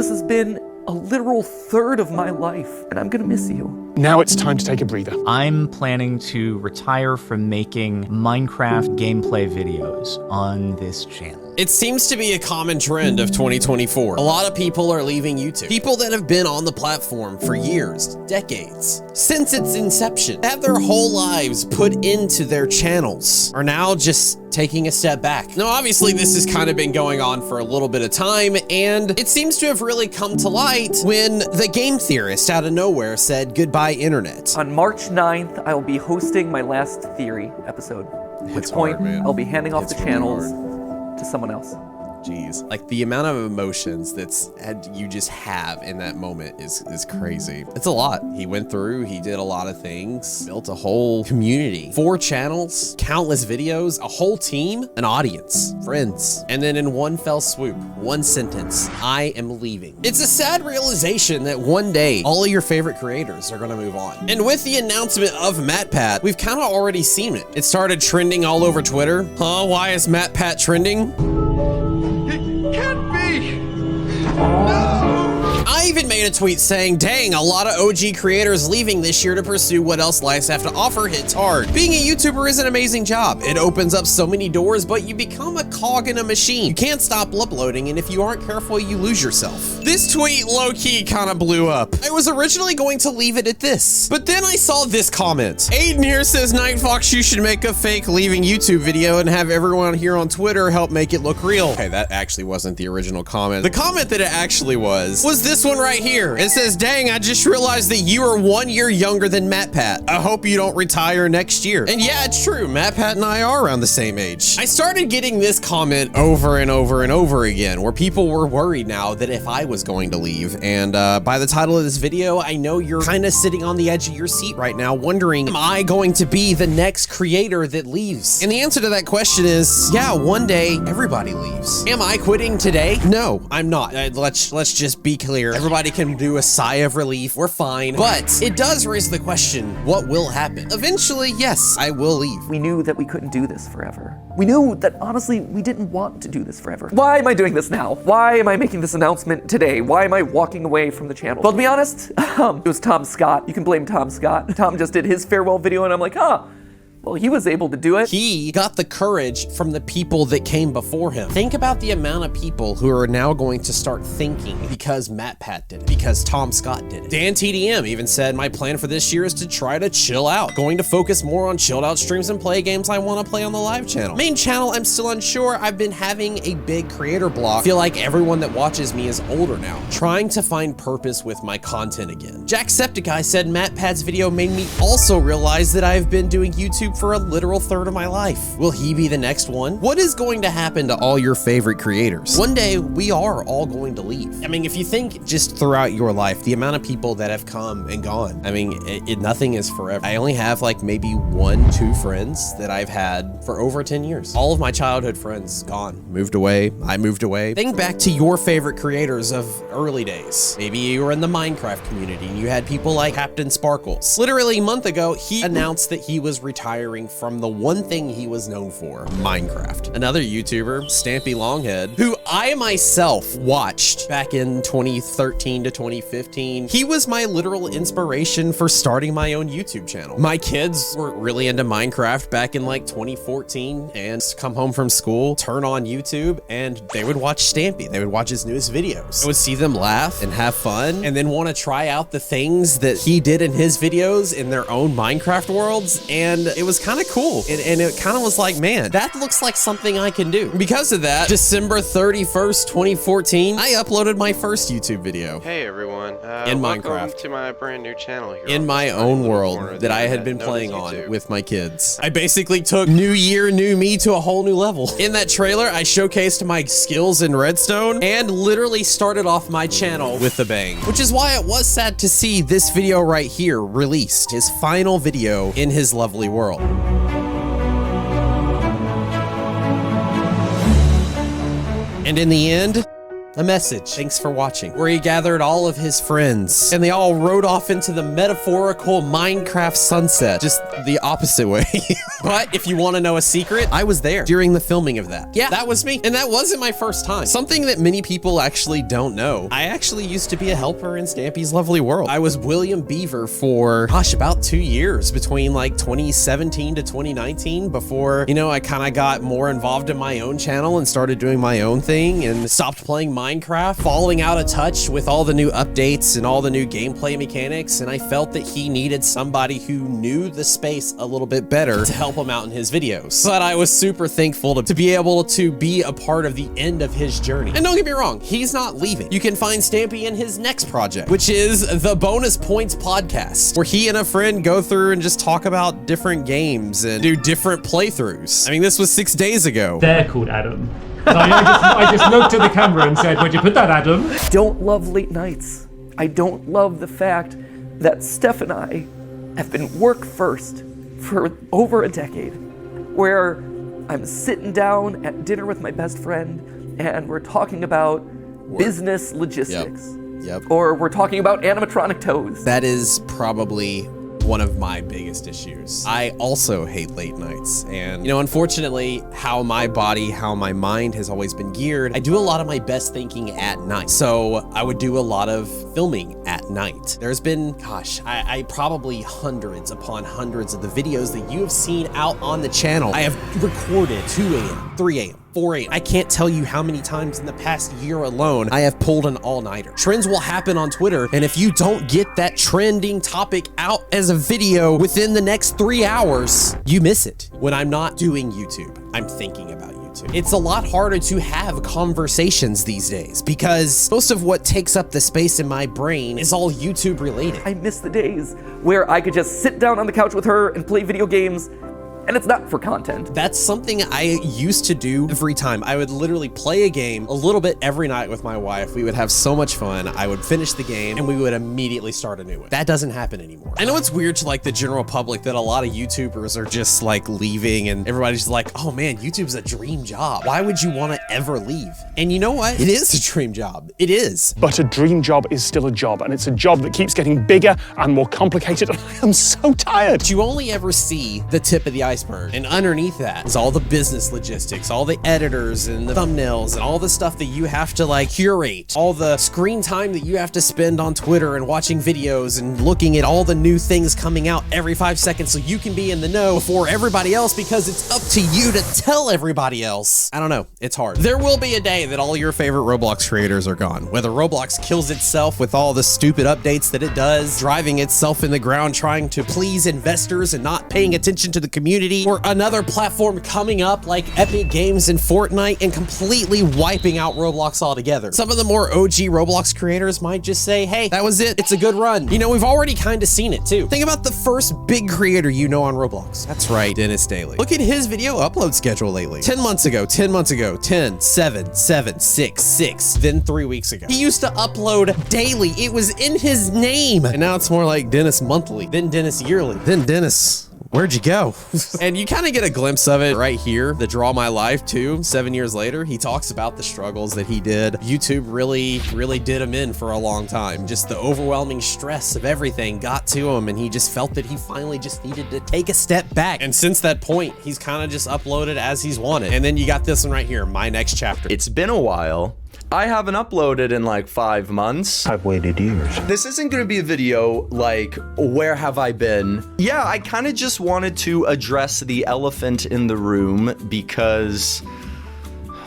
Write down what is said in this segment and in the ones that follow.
This has been a literal third of my life, and I'm gonna miss you. Now it's time to take a breather. I'm planning to retire from making Minecraft gameplay videos on this channel. It seems to be a common trend of 2024. A lot of people are leaving YouTube. People that have been on the platform for years, decades, since its inception, have their whole lives put into their channels, are now just taking a step back. Now, obviously, this has kind of been going on for a little bit of time, and it seems to have really come to light when the game theorist out of nowhere said, "Goodbye, internet." On March 9th, I will be hosting my last theory episode. At which point, I'll be handing off the channels to someone else. Jeez. Like, the amount of emotions you just have in that moment is crazy. It's a lot. He went through, he did a lot of things, built a whole community, 4 channels, countless videos, a whole team, an audience, friends. And then in one fell swoop, one sentence, "I am leaving." It's a sad realization that one day, all of your favorite creators are gonna move on. And with the announcement of MatPat, we've kind of already seen it. It started trending all over Twitter. Huh, why is MatPat trending? I even made a tweet saying, dang, a lot of OG creators leaving this year to pursue what else life has to offer hits hard. Being a YouTuber is an amazing job. It opens up so many doors, but you become a cog in a machine. You can't stop uploading, and if you aren't careful, you lose yourself. This tweet low-key kind of blew up. I was originally going to leave it at this, but then I saw this comment. Aiden here says, NightFoxx, you should make a fake leaving YouTube video and have everyone here on Twitter help make it look real. Okay, that actually wasn't the original comment. The comment that it actually was this one right here. It says, dang, I just realized that you are 1 year younger than MatPat. I hope you don't retire next year. And yeah, it's true. MatPat and I are around the same age. I started getting this comment over and over and over again, where people were worried now that if I was going to leave. And by the title of this video, I know you're kind of sitting on the edge of your seat right now, wondering, am I going to be the next creator that leaves? And the answer to that question is, yeah, one day everybody leaves. Am I quitting today? No, I'm not. Let's just be clear. Everybody can do a sigh of relief. We're fine. But it does raise the question, what will happen? Eventually, yes, I will leave. We knew that we couldn't do this forever. We knew that, honestly, we didn't want to do this forever. Why am I doing this now? Why am I making this announcement today? Why am I walking away from the channel? Well, to be honest, it was Tom Scott. You can blame Tom Scott. Tom just did his farewell video, and I'm like, huh. Well, he was able to do it. He got the courage from the people that came before him. Think about the amount of people who are now going to start thinking because MatPat did it, because Tom Scott did it. Dan TDM even said, my plan for this year is to try to chill out, going to focus more on chilled out streams and play games I want to play on the live channel. Main channel, I'm still unsure. I've been having a big creator block. I feel like everyone that watches me is older now, trying to find purpose with my content again. Jacksepticeye said MatPat's video made me also realize that I've been doing YouTube for a literal third of my life. Will he be the next one? What is going to happen to all your favorite creators? One day, we are all going to leave. I mean, if you think just throughout your life, the amount of people that have come and gone, I mean, nothing is forever. I only have like maybe 1, 2 friends that I've had for over 10 years. All of my childhood friends gone, moved away. I moved away. Think back to your favorite creators of early days. Maybe you were in the Minecraft community and you had people like Captain Sparkles. Literally a month ago, he announced that he was retiring from the one thing he was known for, Minecraft. Another YouTuber, Stampy Longhead, who I myself watched back in 2013 to 2015. He was my literal inspiration for starting my own YouTube channel. My kids were really into Minecraft back in like 2014 and come home from school, turn on YouTube, and they would watch Stampy. They would watch his newest videos. I would see them laugh and have fun and then want to try out the things that he did in his videos in their own Minecraft worlds, and it was kind of cool. And it kind of was like, man, that looks like something I can do. Because of that, December 31st, 2014, I uploaded my first YouTube video. Hey everyone, in Minecraft. Welcome to my brand new channel here. In my own world that I had been playing on with my kids. I basically took New Year, New Me to a whole new level. In that trailer, I showcased my skills in Redstone and literally started off my channel with a bang. Which is why it was sad to see this video right here released, his final video in his lovely world. And in the end, a message, thanks for watching, where he gathered all of his friends and they all rode off into the metaphorical Minecraft sunset, just the opposite way. But if you want to know a secret, I was there during the filming of that. Yeah, that was me. And that wasn't my first time. Something that many people actually don't know. I actually used to be a helper in Stampy's Lovely World. I was William Beaver for, gosh, about 2 years between like 2017 to 2019 before, you know, I kind of got more involved in my own channel and started doing my own thing and stopped playing Minecraft, falling out of touch with all the new updates and all the new gameplay mechanics, and I felt that he needed somebody who knew the space a little bit better to help him out in his videos. But I was super thankful to be able to be a part of the end of his journey. And don't get me wrong, he's not leaving. You can find Stampy in his next project, which is the Bonus Points Podcast, where he and a friend go through and just talk about different games and do different playthroughs. I mean, this was 6 days ago. They're called Adam. So I just looked at the camera and said, "Where'd you put that, Adam?" Don't love late nights. I don't love the fact that Steph and I have been work first for over a decade, where I'm sitting down at dinner with my best friend and we're talking about business logistics. Yep. Or we're talking about animatronic toes. That is probably one of my biggest issues. I also hate late nights. And, you know, unfortunately, how my body, how my mind has always been geared, I do a lot of my best thinking at night. So I would do a lot of filming at night. There's been, gosh, I probably hundreds upon hundreds of the videos that you have seen out on the channel. I have recorded 2 a.m., 3 a.m., 4 a.m. I can't tell you how many times in the past year alone I have pulled an all-nighter. Trends will happen on Twitter, and if you don't get that trending topic out as a video within the next 3 hours, you miss it. When I'm not doing YouTube, I'm thinking about YouTube. It's a lot harder to have conversations these days because most of what takes up the space in my brain is all YouTube related. I miss the days where I could just sit down on the couch with her and play video games, and it's not for content. That's something I used to do every time. I would literally play a game a little bit every night with my wife. We would have so much fun. I would finish the game and we would immediately start a new one. That doesn't happen anymore. I know it's weird to like the general public that a lot of YouTubers are just like leaving and everybody's like, oh man, YouTube's a dream job. Why would you want to ever leave? And you know what? It is a dream job. It is. But a dream job is still a job, and it's a job that keeps getting bigger and more complicated, and I am so tired. But you only ever see the tip of the iceberg, and underneath that is all the business logistics, all the editors and the thumbnails and all the stuff that you have to like curate, all the screen time that you have to spend on Twitter and watching videos and looking at all the new things coming out every 5 seconds so you can be in the know before everybody else because it's up to you to tell everybody else. I don't know, it's hard. There will be a day that all your favorite Roblox creators are gone. Whether Roblox kills itself with all the stupid updates that it does, driving itself in the ground trying to please investors and not paying attention to the community, or another platform coming up like Epic Games and Fortnite and completely wiping out Roblox altogether. Some of the more OG Roblox creators might just say, hey, that was it. It's a good run. You know, we've already kind of seen it too. Think about the first big creator you know on Roblox. That's right, Dennis Daly. Look at his video upload schedule lately. 10 months ago, 10, 7, 7, 6, 6, then 3 weeks ago. He used to upload daily. It was in his name. And now it's more like Dennis monthly, then Dennis yearly, then Dennis, where'd you go? And you kind of get a glimpse of it right here, the Draw My Life too, 7 years later. He talks about the struggles that he did. YouTube really did him in for a long time. Just the overwhelming stress of everything got to him and he just felt that he finally just needed to take a step back. And since that point, he's kind of just uploaded as he's wanted. And then you got this one right here, My Next Chapter. It's been a while. I haven't uploaded in like 5 months. I've waited years. This isn't gonna be a video like, where have I been? Yeah, I kind of just wanted to address the elephant in the room because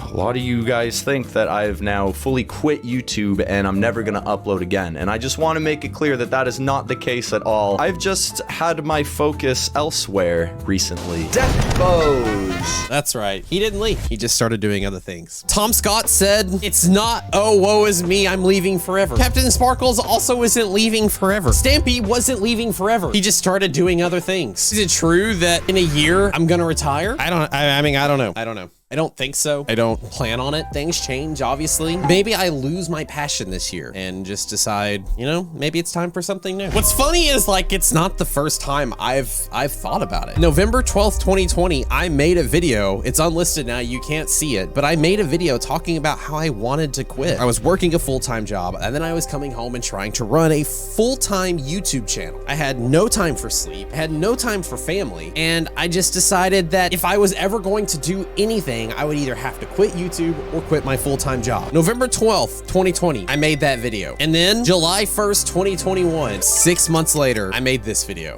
a lot of you guys think that I've now fully quit YouTube and I'm never gonna upload again. And I just want to make it clear that that is not the case at all. I've just had my focus elsewhere recently. Death bows. That's right. He didn't leave. He just started doing other things. Tom Scott said, it's not, oh, woe is me, I'm leaving forever. Captain Sparkles also isn't leaving forever. Stampy wasn't leaving forever. He just started doing other things. Is it true that in a year I'm gonna retire? I mean, I don't know. I don't think so. I don't plan on it. Things change, obviously. Maybe I lose my passion this year and just decide, you know, maybe it's time for something new. What's funny is like, it's not the first time I've thought about it. November 12th, 2020, I made a video. It's unlisted now, you can't see it, but I made a video talking about how I wanted to quit. I was working a full-time job, and then I was coming home and trying to run a full-time YouTube channel. I had no time for sleep, I had no time for family, and I just decided that if I was ever going to do anything, I would either have to quit YouTube or quit my full-time job. November 12th, 2020, I made that video. And then July 1st, 2021, 6 months later, I made this video.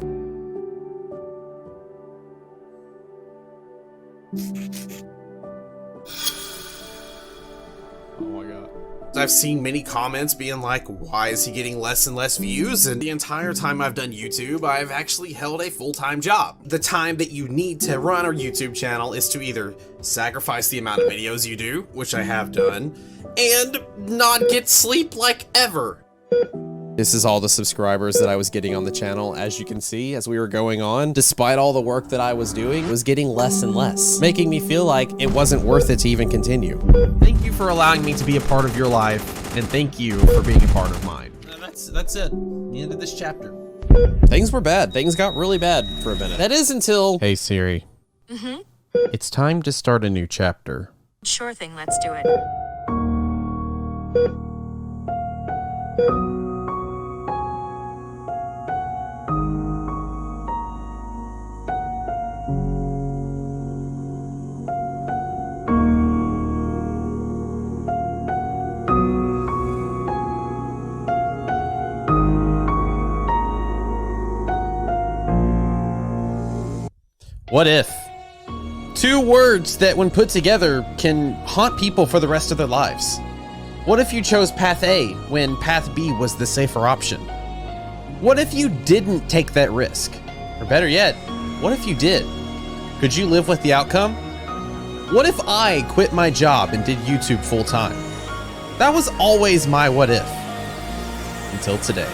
Oh my God. I've seen many comments being like, why is he getting less and less views? And the entire time I've done YouTube, I've actually held a full-time job. The time that you need to run a YouTube channel is to either sacrifice the amount of videos you do, which I have done, and not get sleep like ever. This is all the subscribers that I was getting on the channel. As you can see, as we were going on, despite all the work that I was doing, it was getting less and less, making me feel like it wasn't worth it to even continue. Thank you for allowing me to be a part of your life, and thank you for being a part of mine. That's it. The end of this chapter. Things were bad. Things got really bad for a minute. That is until... Hey Siri. Mm-hmm? It's time to start a new chapter. Sure thing, let's do it. What if? Two words that when put together can haunt people for the rest of their lives. What if you chose path A when path B was the safer option? What if you didn't take that risk? Or better yet, what if you did? Could you live with the outcome? What if I quit my job and did YouTube full time? That was always my what if. Until today.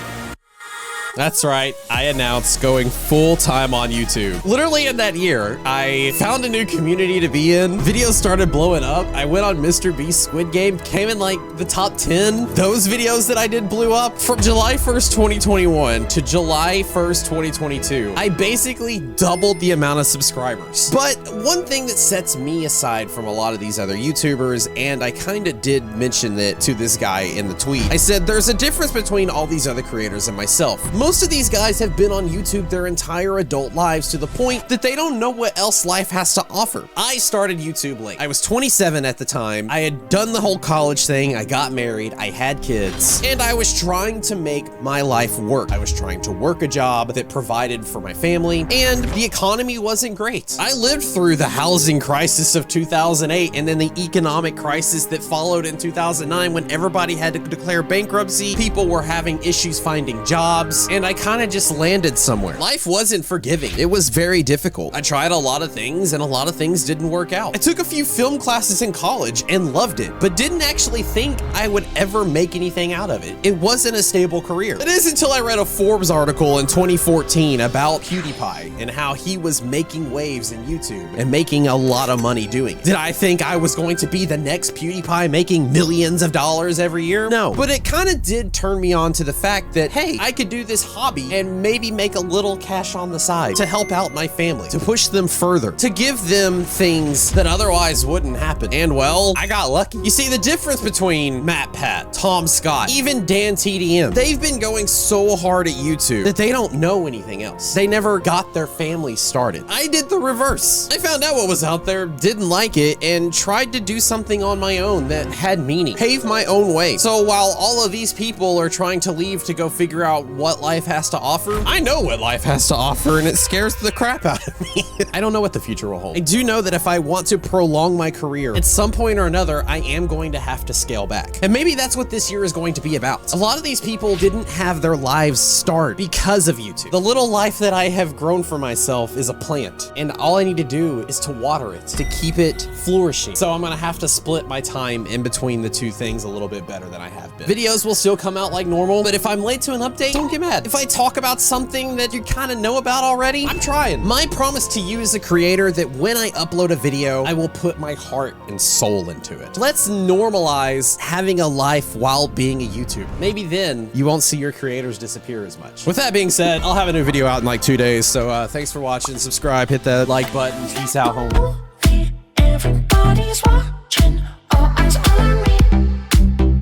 That's right, I announced going full-time on YouTube. Literally in that year, I found a new community to be in. Videos started blowing up. I went on Mr. Beast's Squid Game, came in like the top 10. Those videos that I did blew up. From July 1st, 2021 to July 1st, 2022, I basically doubled the amount of subscribers. But one thing that sets me aside from a lot of these other YouTubers, and I kind of did mention it to this guy in the tweet, I said there's a difference between all these other creators and myself. Most of these guys have been on YouTube their entire adult lives to the point that they don't know what else life has to offer. I started YouTube late. I was 27 at the time. I had done the whole college thing. I got married. I had kids. And I was trying to make my life work. I was trying to work a job that provided for my family, and the economy wasn't great. I lived through the housing crisis of 2008 and then the economic crisis that followed in 2009 when everybody had to declare bankruptcy. People were having issues finding jobs, and I kind of just landed somewhere. Life wasn't forgiving. It was very difficult. I tried a lot of things, and a lot of things didn't work out. I took a few film classes in college and loved it, but didn't actually think I would ever make anything out of it. It wasn't a stable career. It is until I read a Forbes article in 2014 about PewDiePie and how he was making waves in YouTube and making a lot of money doing it. Did I think I was going to be the next PewDiePie making millions of dollars every year? No, but it kind of did turn me on to the fact that, hey, I could do this hobby and maybe make a little cash on the side to help out my family, to push them further, to give them things that otherwise wouldn't happen. And well, I got lucky. You see, the difference between MatPat, Tom Scott, even Dan TDM, they've been going so hard at YouTube that they don't know anything else. They never got their family started. I did the reverse. I found out what was out there, didn't like it, and tried to do something on my own that had meaning, pave my own way. So while all of these people are trying to leave to go figure out what life has to offer, I know what life has to offer, and it scares the crap out of me. I don't know what the future will hold. I do know that if I want to prolong my career, at some point or another, I am going to have to scale back. And maybe that's what this year is going to be about. A lot of these people didn't have their lives start because of YouTube. The little life that I have grown for myself is a plant, and all I need to do is to water it, to keep it flourishing. So I'm gonna have to split my time in between the two things a little bit better than I have been. Videos will still come out like normal, but if I'm late to an update, don't get mad. that if I talk about something that you kind of know about already, I'm trying. My promise to you as a creator that when I upload a video, I will put my heart and soul into it. Let's normalize having a life while being a YouTuber. Maybe then you won't see your creators disappear as much. With that being said, I'll have a new video out in like 2 days. So thanks for watching, subscribe, hit that like button. Peace out, homie. Everybody's watching.